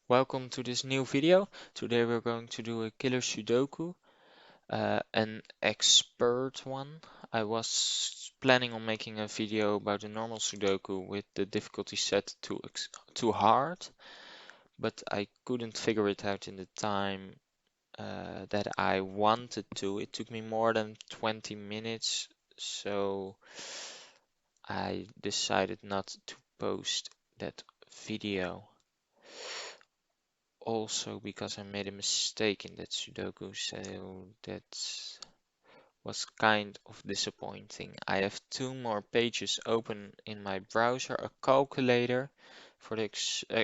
Welcome to this new video. Today we're going to do a killer Sudoku, an expert one. I was planning on making a video about a normal Sudoku with the difficulty set to hard, but I couldn't figure it out in the time that I wanted to. It took me more than 20 minutes, so I decided not to post that video. Also because I made a mistake in that Sudoku, so that was kind of disappointing. I have two more pages open in my browser, a calculator for the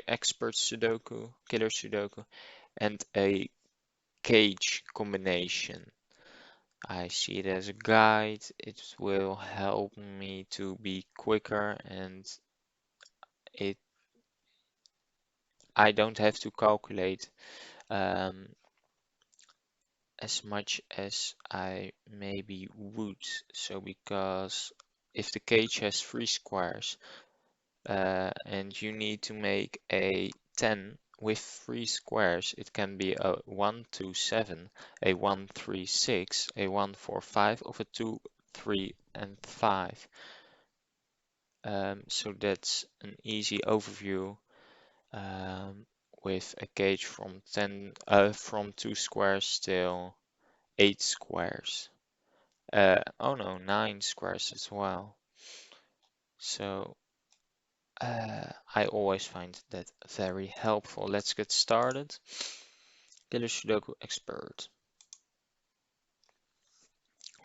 expert Sudoku, killer Sudoku, and a cage combination. I see it as a guide. It will help me to be quicker and it I don't have to calculate um, as much as I maybe would. So because if the cage has 3 squares and you need to make a 10 with 3 squares, it can be a 1, 2, 7, a 1, 3, 6, a 1, 4, 5, of a 2, 3, and 5. So that's an easy overview with a cage from 2 squares till 8 squares. Oh no, 9 squares as well. So I always find that very helpful. Let's get started. Killer Sudoku expert.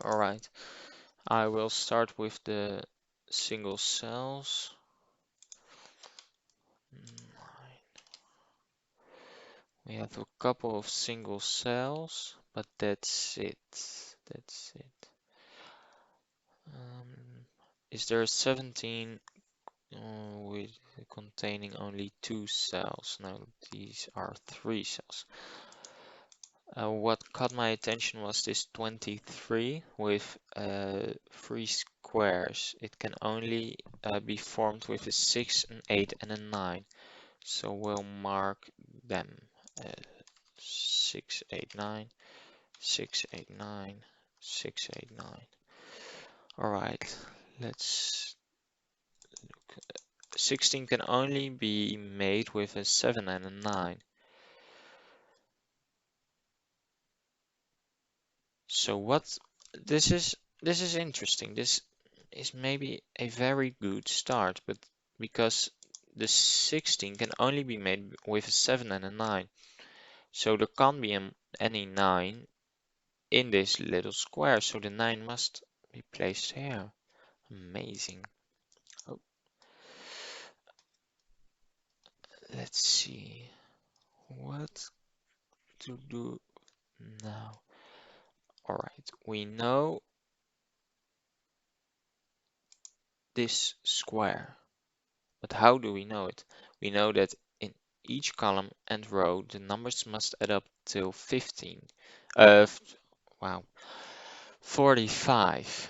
Alright, I will start with the single cells. We have a couple of single cells, but that's it. That's it. Is there a 17 with containing only 2 cells? No, these are 3 cells. What caught my attention was this 23 with 3 squares. It can only be formed with a 6, an 8, and a 9. So we'll mark them. 6, 8, 9, 6, 8, 9, 6, 8, 9. Alright, let's look. 16 can only be made with a 7 and a 9. So what this is interesting. This is maybe a very good start, but because the 16 can only be made with a 7 and a 9. So there can't be any 9 in this little square, so the 9 must be placed here. Amazing. Oh, let's see what to do now. Alright, we know this square. But how do we know it? We know that in each column and row, the numbers must add up till 15. Wow, 45.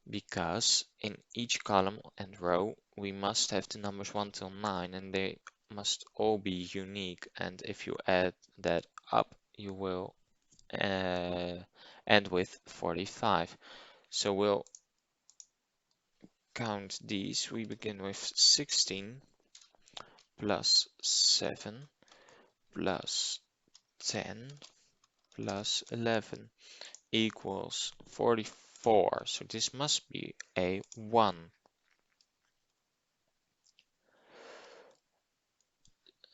Because in each column and row, we must have the numbers 1 till 9, and they must all be unique. And if you add that up, you will end with 45. So we'll count these. We begin with 16 plus 7 plus 10 plus 11 equals 44. So this must be a 1.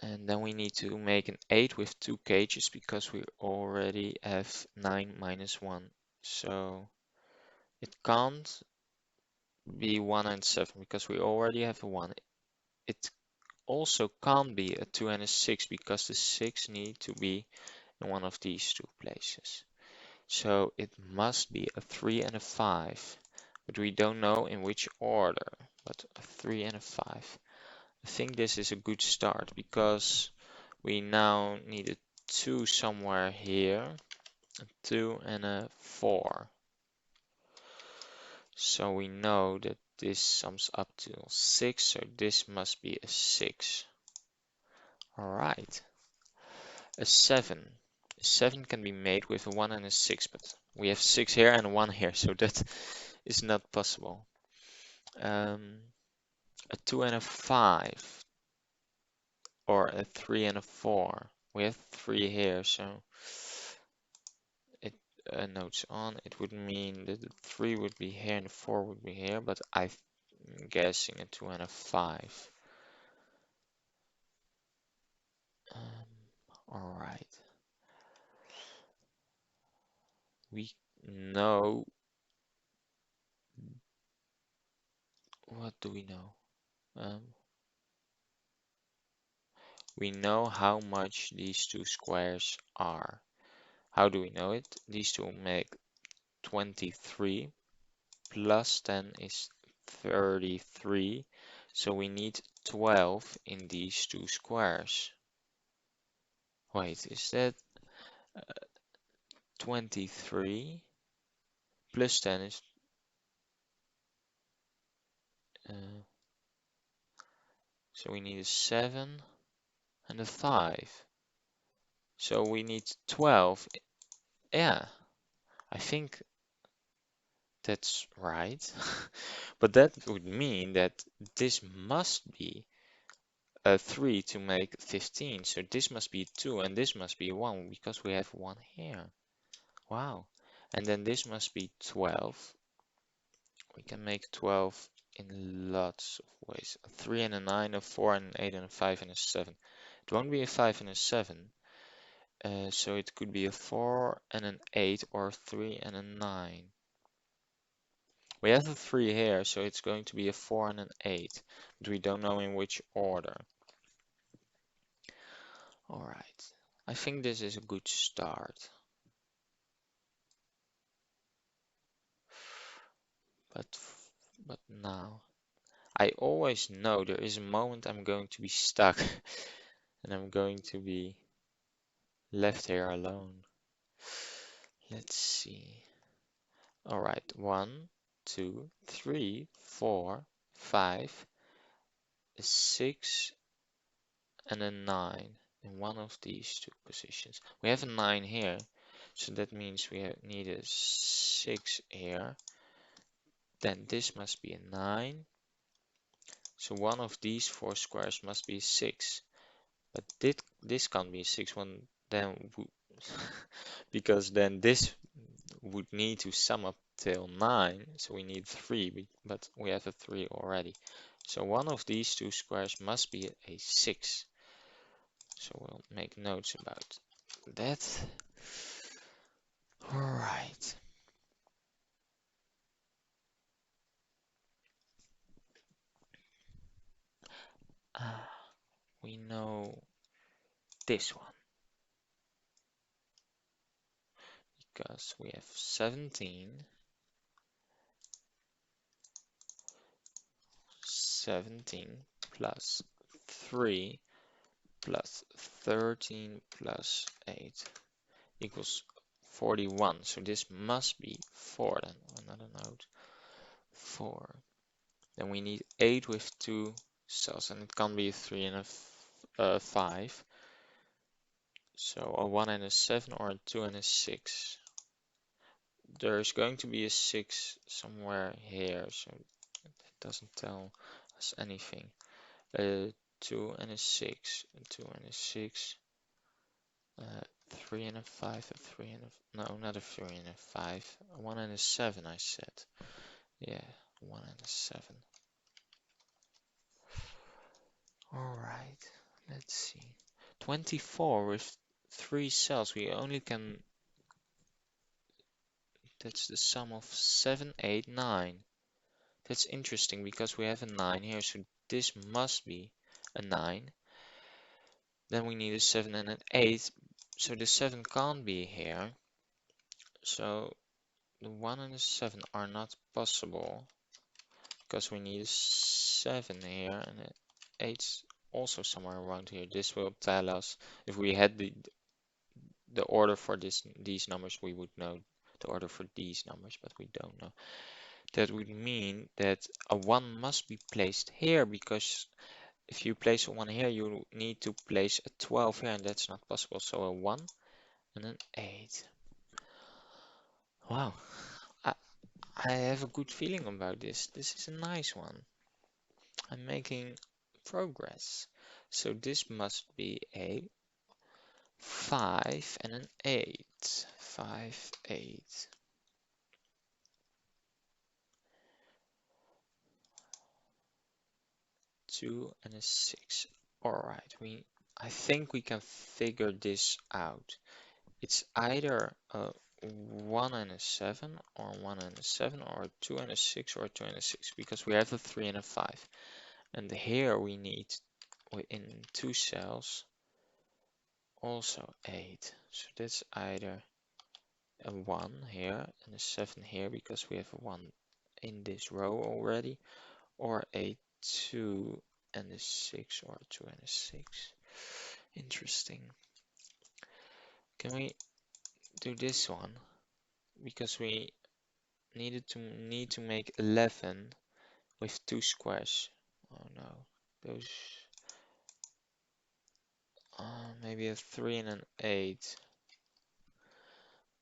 And then we need to make an 8 with 2 cages because we already have 9 minus 1. So it can't be 1 and 7 because we already have a 1. It also can't be a 2 and a 6 because the 6 need to be in one of these two places. So it must be a 3 and a 5, but we don't know in which order, but a 3 and a 5. I think this is a good start because we now need a 2 somewhere here, a 2 and a 4. So we know that this sums up to 6, so this must be a 6. Alright, A 7. A 7 can be made with a 1 and a 6, but we have 6 here and a 1 here, so that is not possible. A 2 and a 5, or a 3 and a 4. We have 3 here, so it notes on. It would mean that the 3 would be here and the 4 would be here, but I'm guessing a 2 and a 5. All right. We know. What do we know? We know how much these two squares are. How do we know it? These two make 23 plus 10 is 33. So we need 12 in these two squares. Wait, is that 23 plus 10 is so we need a 7 and a 5. So we need 12. Yeah, I think that's right. But that would mean that this must be a 3 to make 15. So this must be 2 and this must be 1 because we have 1 here. Wow. And then this must be 12. We can make 12 in lots of ways. A 3 and a 9, a 4 and an 8 and a 5 and a 7. It won't be a 5 and a 7. So it could be a 4 and an 8 or a 3 and a 9. We have a 3 here, so it's going to be a 4 and an 8. But we don't know in which order. Alright. I think this is a good start. But now, I always know there is a moment I'm going to be stuck and I'm going to be left here alone. Let's see. All right, 1, 2, 3, 4, 5, a 6, and a 9 in one of these two positions. We have a 9 here, so that means we need a 6 here. Then this must be a 9. So one of these 4 squares must be a 6. But this can't be a 6 one then because then this would need to sum up till 9, so we need 3, but we have a 3 already. So one of these two squares must be a 6. So we'll make notes about that. Alright. We know this one because we have 17 plus 3 plus 13 plus 8 equals 41. So this must be 4 then. Another note. 4. Then we need 8 with 2 cells, and it can't be a 3 and a 5. So a 1 and a 7 or a 2 and a 6. There's going to be a 6 somewhere here, so it doesn't tell us anything. A 2 and a 6, a 2 and a 6, 3 and a 5, a 3 and a, no, not a 3 and a 5, a 1 and a 7 I said. Yeah, 1 and a 7. Alright, let's see. 24 with 3 cells, we only can, that's the sum of 7, 8, 9. That's interesting because we have a 9 here, so this must be a 9. Then we need a 7 and an 8, so the 7 can't be here. So the 1 and the 7 are not possible because we need a 7 here and an 8 also somewhere around here. This will tell us if we had the order for these numbers, we would know the order for these numbers, but we don't know. That would mean that a 1 must be placed here because if you place a 1 here, you need to place a 12 here, and that's not possible. So a 1 and an 8. Wow, I, I have a good feeling about this. This is a nice one. I'm making progress. So this must be a 5 and an 8. 5, 8. 2 and a 6. Alright, I think we can figure this out. It's either a 1 and a 7, or 1 and a 7, or a 2 and a 6, or a 2 and a 6, because we have a 3 and a 5. And here we need, in 2 cells, also 8. So that's either a 1 here and a 7 here, because we have a 1 in this row already, or a 2 and a 6, or a 2 and a 6. Interesting. Can we do this one? Because we need to make 11 with 2 squares. Oh no, those maybe a 3 and an 8.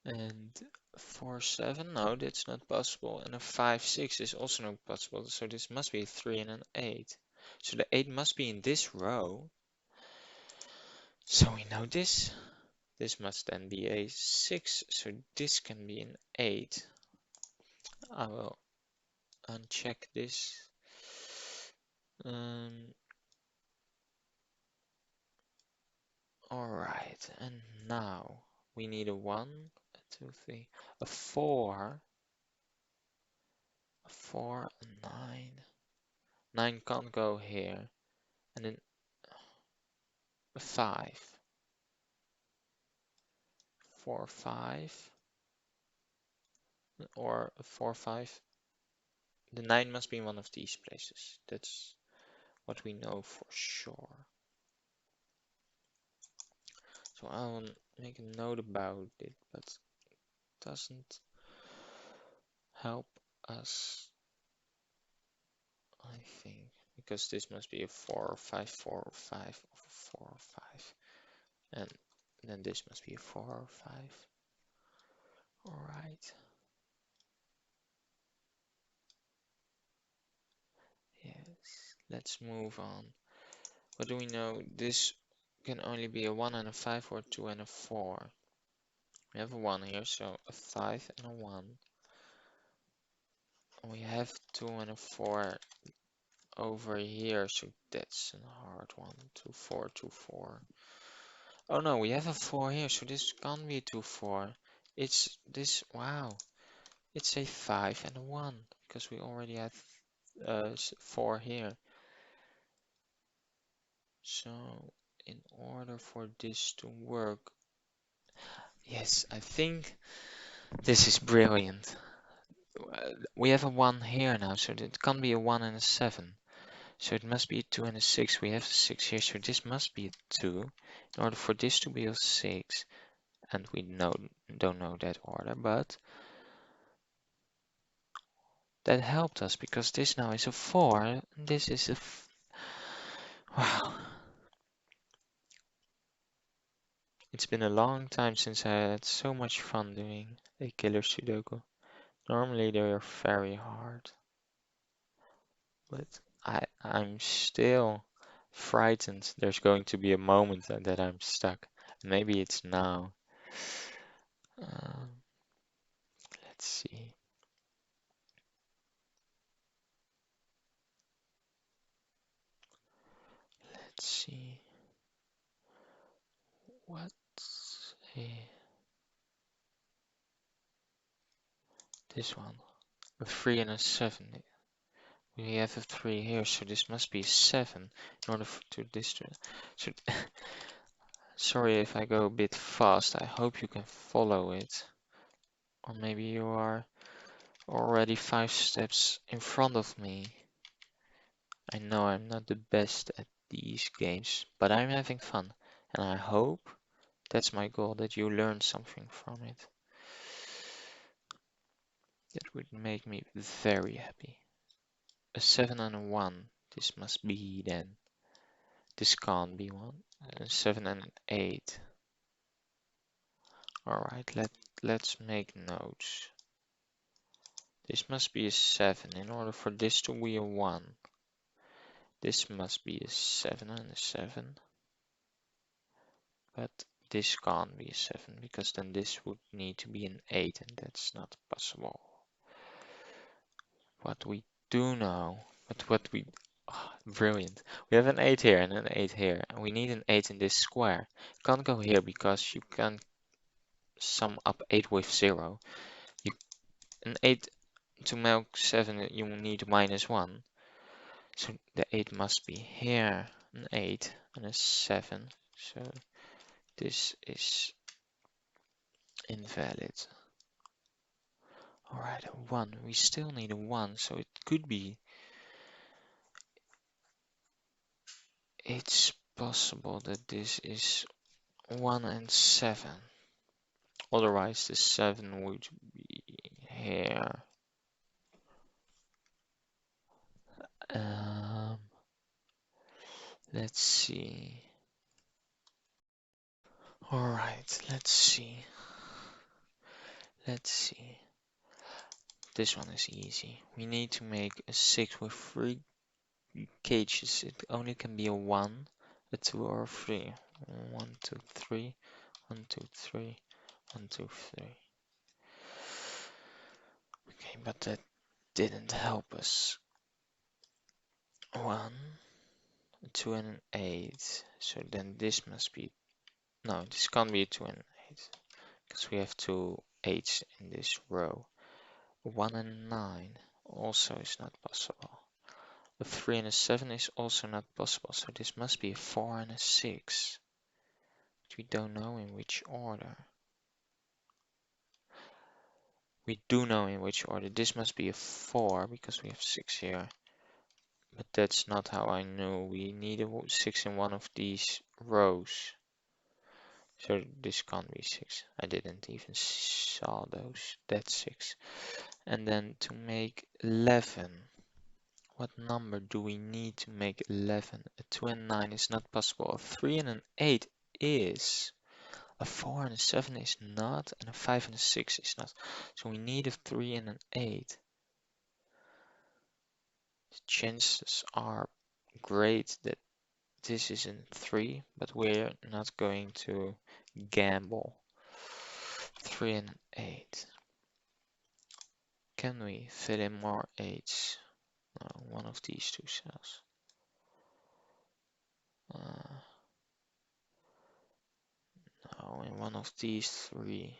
And 4, 7, no, that's not possible. And a 5, 6 is also not possible. So this must be a 3 and an 8. So the 8 must be in this row. So we know this. This must then be a 6. So this can be an 8. I will uncheck this. Alright, and now we need a 1, a 2, 3, a 4, a 4, a 9. 9 can't go here. And then a 5. 4, 5. Or a 4, 5. The 9 must be in one of these places. That's what we know for sure. So I'll make a note about it, but it doesn't help us, I think, because this must be a 4 or 5, 4 or 5, or 4 or 5, and then this must be a 4 or 5. All right. Yes, let's move on. What do we know? This can only be a 1 and a 5, or a 2 and a 4. We have a 1 here, so a 5 and a 1. We have 2 and a 4 over here, so that's a hard one. 2, 4, 2, 4. Oh no, we have a 4 here, so this can't be a 2, 4. It's this, wow. It's a 5 and a 1, because we already have 4 here. So, in order for this to work, yes, I think this is brilliant. We have a 1 here now, so it can't be a 1 and a 7. So it must be a 2 and a 6. We have a 6 here, so this must be a 2. In order for this to be a 6, and we don't know that order, but that helped us, because this now is a 4, and this is a wow. It's been a long time since I had so much fun doing a killer Sudoku. Normally they are very hard, but I'm still frightened there's going to be a moment that I'm stuck. Maybe it's now. Um, let's see. Let's see. What's this one? A 3 and a 7. We have a 3 here, so this must be 7 in order to this to. So, sorry if I go a bit fast. I hope you can follow it. Or maybe you are already 5 steps in front of me. I know I'm not the best at these games, but I'm having fun. And I hope that's my goal, that you learn something from it. That would make me very happy. A 7 and a 1. This must be then. This can't be 1. 7 and 8. Alright, let's make notes. This must be a 7 in order for this to be a 1. This must be a 7 and a 7. But this can't be a 7 because then this would need to be an 8 and that's not possible. What we do know, brilliant. We have an 8 here and an 8 here. And we need an 8 in this square. Can't go here because you can't sum up 8 with 0. An 8 to make 7, you need -1. So the 8 must be here. An 8 and a 7. So this is invalid. Alright, a 1. We still need a 1, so it could be. It's possible that this is 1 and 7. Otherwise, the 7 would be here. Let's see. Alright, let's see. This one is easy. We need to make a 6 with 3 cages. It only can be a 1, a 2, or a 3. 1, 2, 3. 1, 2, 3. 1, 2, 3. Okay, but that didn't help us. 1, 2, and an 8. So then this must be. No, this can't be a 2 and an 8. Because we have 2 8s in this row. 1 and 9 also is not possible. A 3 and a 7 is also not possible. So this must be a 4 and a 6. But we don't know in which order. We do know in which order. This must be a 4 because we have 6 here. But that's not how I knew. We need a 6 in one of these rows. So this can't be 6. I didn't even saw those. That's 6. And then to make 11. What number do we need to make 11? A 2 and 9 is not possible. A 3 and an 8 is. A 4 and a 7 is not. And a 5 and a 6 is not. So we need a 3 and an 8. The chances are great that this is a 3, but we're not going to gamble. 3 and an 8. Can we fit in more 8s? No, one of these two cells. No, in one of these 3.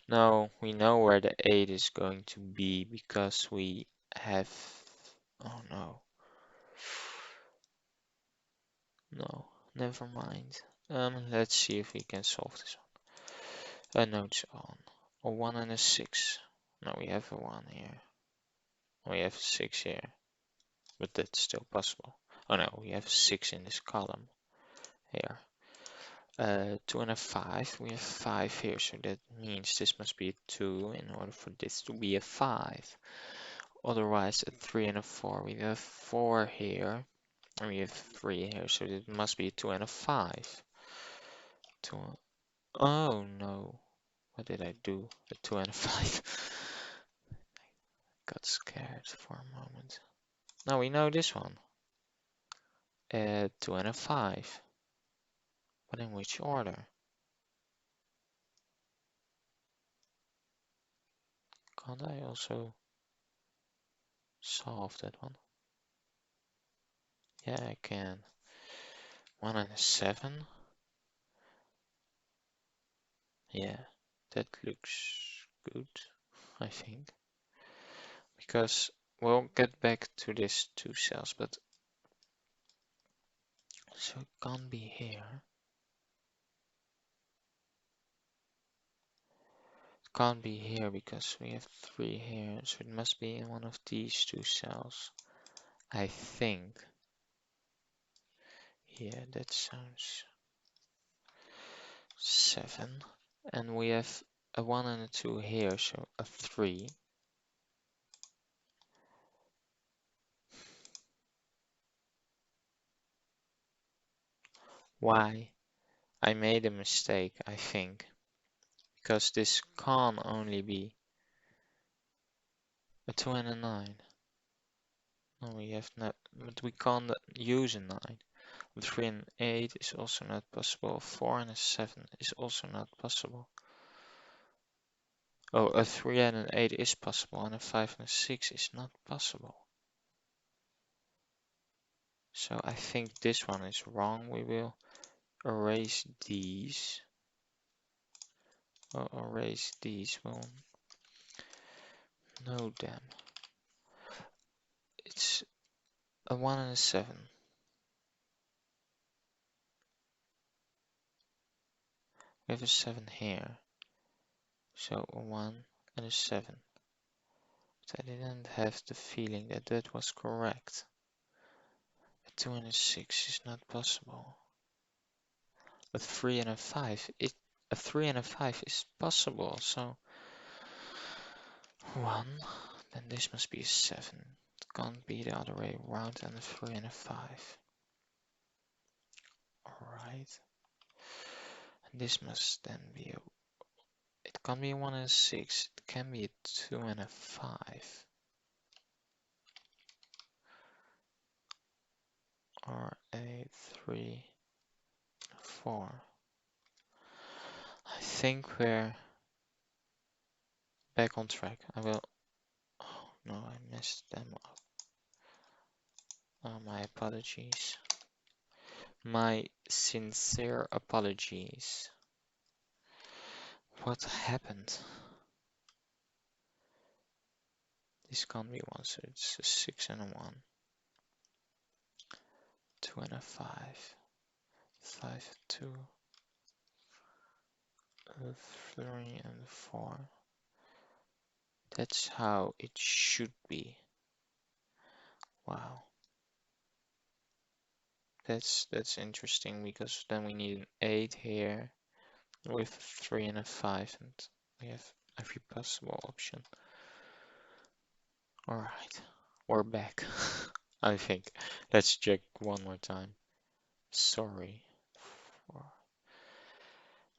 No, we know where the 8 is going to be because we have. Oh no. No, never mind. Let's see if we can solve this one. A notes on. A 1 and a 6. No, we have a 1 here. We have a 6 here. But that's still possible. Oh no, we have a 6 in this column here. 2 and a 5. We have 5 here, so that means this must be a 2 in order for this to be a 5. Otherwise, a 3 and a 4. We have 4 here, and we have 3 here, so it must be a 2 and a 5. 2. Oh no, what did I do? A 2 and a 5. Got scared for a moment. Now we know this one. 2 and a 5. But in which order? Can't I also solve that one? Yeah, I can. 1 and a 7. Yeah, that looks good, I think. Because we'll get back to this 2 cells, but so it can't be here. It can't be here because we have 3 here, so it must be in one of these 2 cells. I think. Yeah, that sounds 7. And we have a 1 and a 2 here, so a 3. Why? I made a mistake, I think. Because this can only be a 2 and a 9. No, we have not, but we can't use a 9. A 3 and 8 is also not possible. A 4 and a 7 is also not possible. Oh, a 3 and an 8 is possible, and a 5 and a 6 is not possible. So I think this one is wrong. We will erase these. We'll erase these. We'll know them. It's a 1 and a 7. We have a 7 here. So a 1 and a 7. But I didn't have the feeling that that was correct. A 2 and a 6 is not possible. A 3 and a 5. A 3 and a 5 is possible. So 1. Then this must be a 7. It can't be the other way around, and a 3 and a 5. Alright. And this must then be a... It can't be a 1 and a 6. It can be a 2 and a 5. Or a 3 and a 4. I think we're back on track. I will... Oh no, I messed them up. Oh, my apologies. My sincere apologies. What happened? This can't be 1, so it's a 6 and a 1. 2 and a 5. 5, 2. A 3 and 4. That's how it should be. Wow. That's interesting, because then we need an 8 here with a 3 and a 5, and we have every possible option. Alright, we're back. I think. Let's check one more time. Sorry.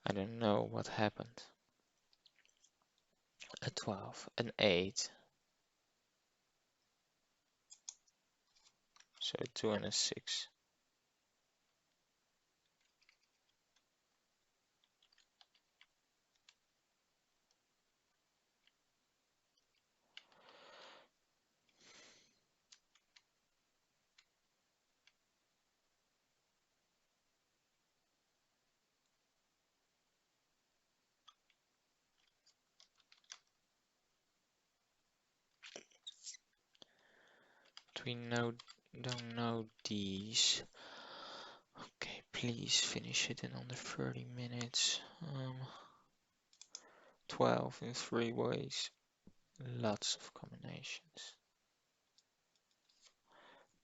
I don't know what happened. A 12, an 8. So a 2 and a 6. We don't know these. Okay, please finish it in under 30 minutes. 12 in 3 ways. Lots of combinations.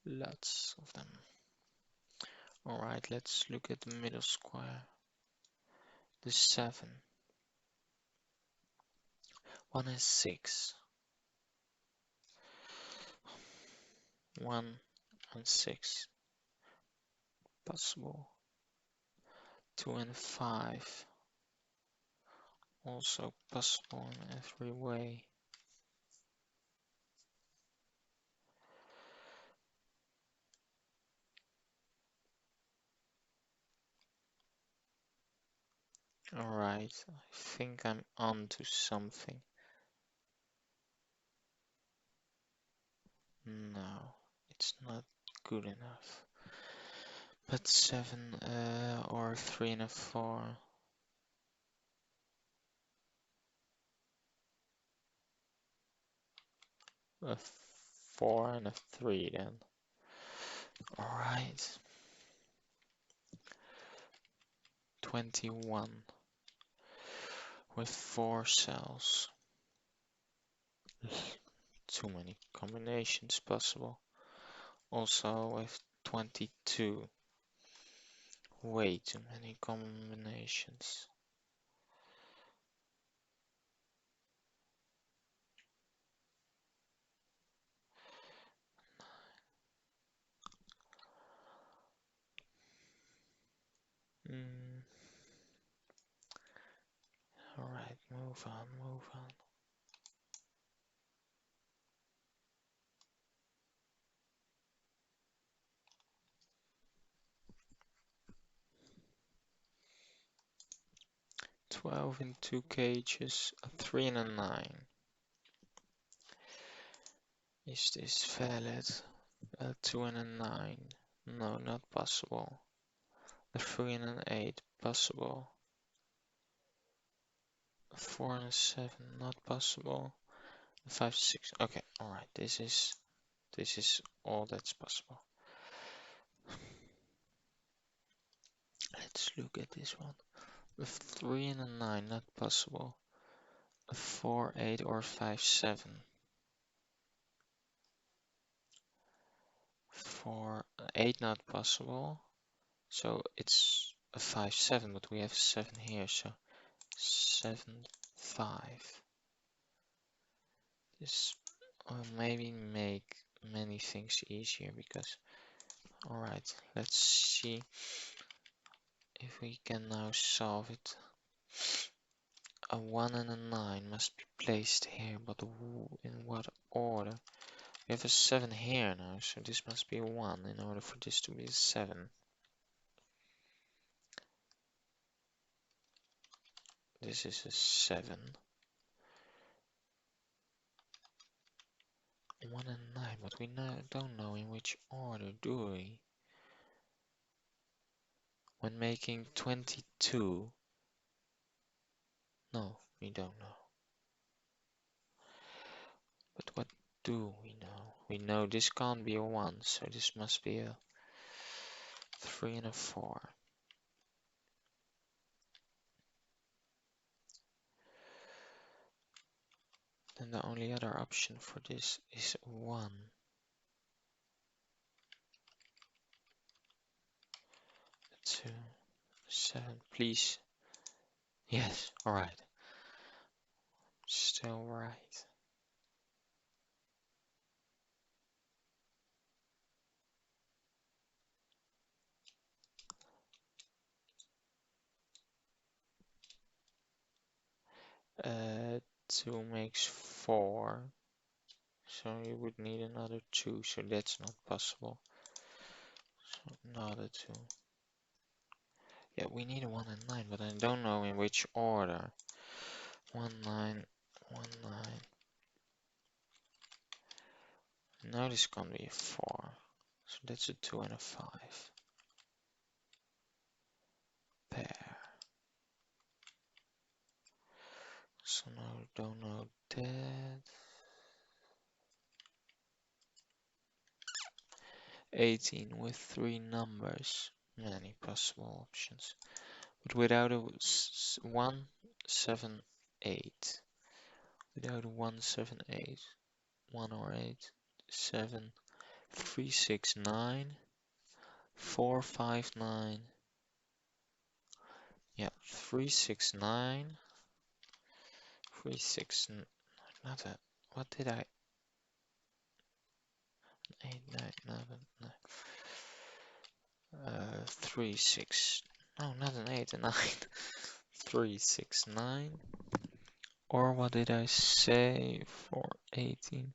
Lots of them. Alright, let's look at the middle square. The 7. 1 and 6. 1 and 6. Possible. 2 and 5. Also possible in every way. Alright, I think I'm on to something. No, it's not good enough. But 7 or 3 and a 4. A 4 and a 3 then. Alright. 21 with 4 cells. Too many combinations possible. Also with 22. Way too many combinations. Move on, move on. Twelve in two cages, a 3 and a 9. Is this valid? A 2 and a 9. No, not possible. A 3 and an 8. Possible. A 4 and a 7. Not possible. A 5, 6. Okay, alright. This is all that's possible. Let's look at this one. A 3 and a 9. Not possible. A 4, 8 or 5, 7. 4, 8 not possible. So it's a 5, 7, but we have 7 here, so 7, 5. This will maybe make many things easier because, alright, let's see if we can now solve it. A 1 and a 9 must be placed here, but in what order? We have a 7 here now, so this must be a 1 in order for this to be a 7. This is a 7. 1 and 9, but we don't know in which order, do we? When making 22. No, we don't know. But what do we know? We know this can't be a 1, so this must be a 3 and a 4. Then the only other option for this is 1. 2, 7, please. Yes, alright. Still right. Uh, 2 makes 4. So you would need another 2, so that's not possible. So another 2. Yeah, we need a 1 and 9, but I don't know in which order. 1, 9, 1, 9. Now this can be a 4. So that's a 2 and a 5. Pair. So now we don't know that. 18 with 3 numbers. Many possible options. But without a 1, 7, 8. Without a 1, 7, 8. 1 or 8. 7, 3, 6, 9. 4, 5, 9. Yeah, 3, 6, 9. 3, 6, not that. What did I? 8, 9, 9. 3, 6. No, not an 8, a 9. 3, 6, 9. Or what did I say for 18?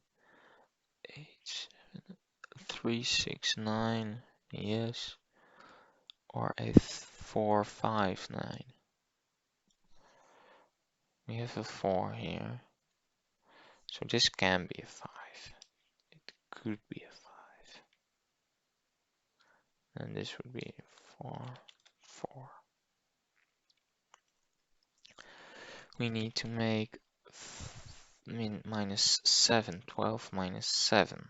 8, 7, 3, 6, 9. Yes. Or a 4, 5, 9. We have a 4 here. So this can be a 5. It could be a 5. And this would be 4, 4. We need to make minus 7, 12 minus 7.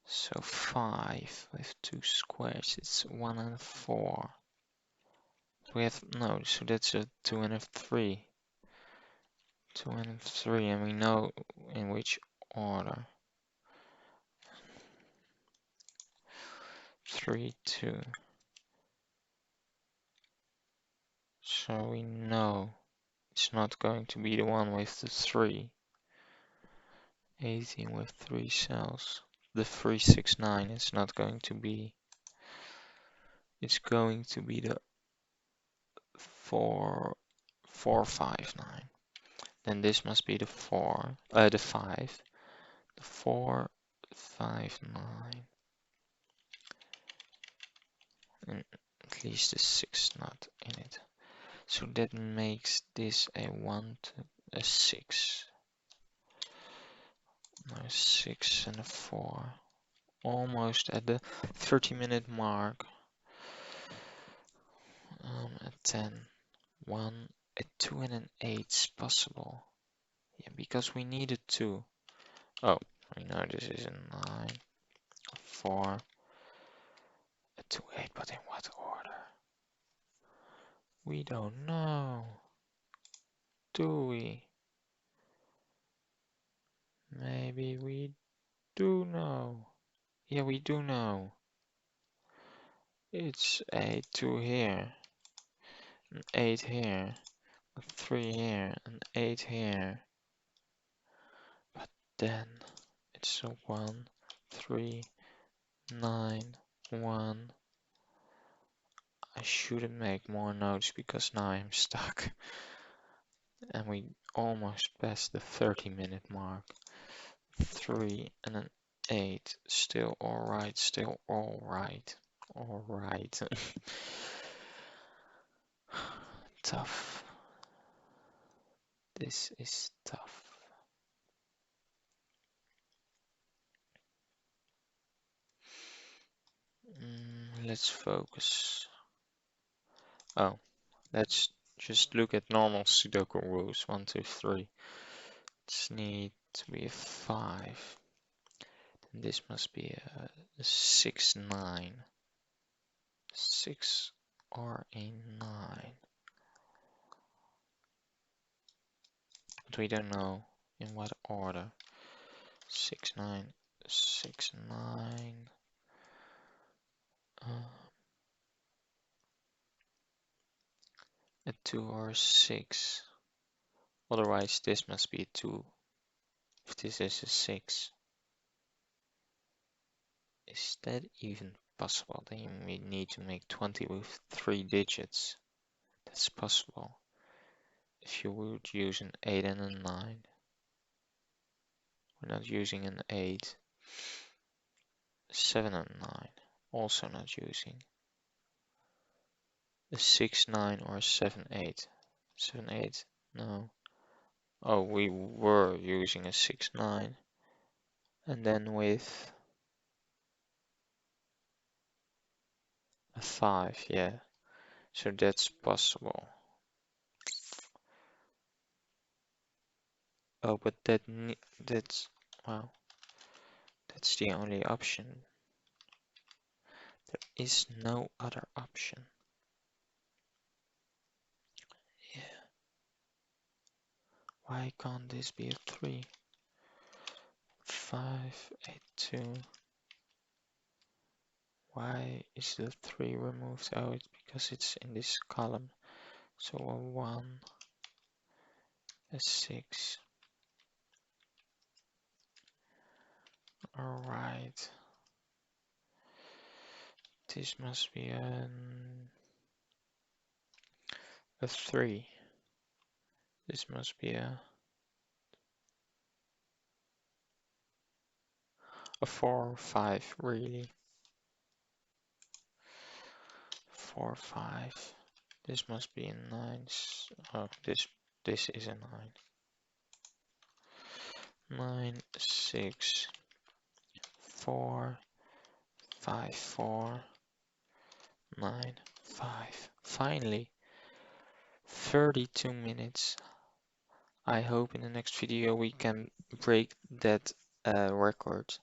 So 5 with 2 squares, it's 1 and 4. We have, no, so that's a 2 and a 3. 2 and 3, and we know in which order. 3, 2. So we know it's not going to be the one with the 3. 18 with 3 cells. The 3, 6, 9 is not going to be. It's going to be the 4, 4, 5, 9. Then this must be the 4, the 5. The 4, 5, 9. And at least the 6 not in it. So that makes this a 1, a 6. No, 6 and a 4. Almost at the 30-minute mark. A 10. 1, a 2 and an 8 is possible. Yeah, because we need a 2. Oh, we know this is a 9, a 4, a 2, 8, but in what order? We don't know. Do we? Maybe we do know. Yeah, we do know. It's a 2 here, an 8 here, a 3 here, an 8 here. But then it's a 1, 3, 9, 1. I shouldn't make more notes because now I'm stuck. And we almost passed the 30-minute mark. 3 and an 8. Still alright, still alright. Alright. Tough. This is tough. Let's focus. Oh, let's just look at normal Sudoku rules. 1, 2, 3. This need to be a 5. Then this must be a 6, 9. 6 or a 9. But we don't know in what order. 6, 9, 6, 9. A 2 or a 6. Otherwise, this must be a 2. If this is a 6. Is that even possible? Then we need to make 20 with 3 digits. That's possible. If you would use an 8 and a 9. We're not using an 8. 7 and 9. Also not using. A 6, 9 or a 7, 8. 7, 8. No. Oh, we were using a 6, 9. And then with a 5, yeah. So that's possible. Oh, but that's, well, that's the only option. There is no other option. Yeah. Why can't this be a 3? 5, 8, 2. Why is the 3 removed? Oh, it's because it's in this column. So a 1, a 6. Alright. This must be a 3. This must be a 4 or 5, really. 4, 5. This must be a 9. Oh, this is a 9. 9, 6, 4, 5, 4, 9, 5. Finally, 32 minutes. I hope in the next video we can break that record.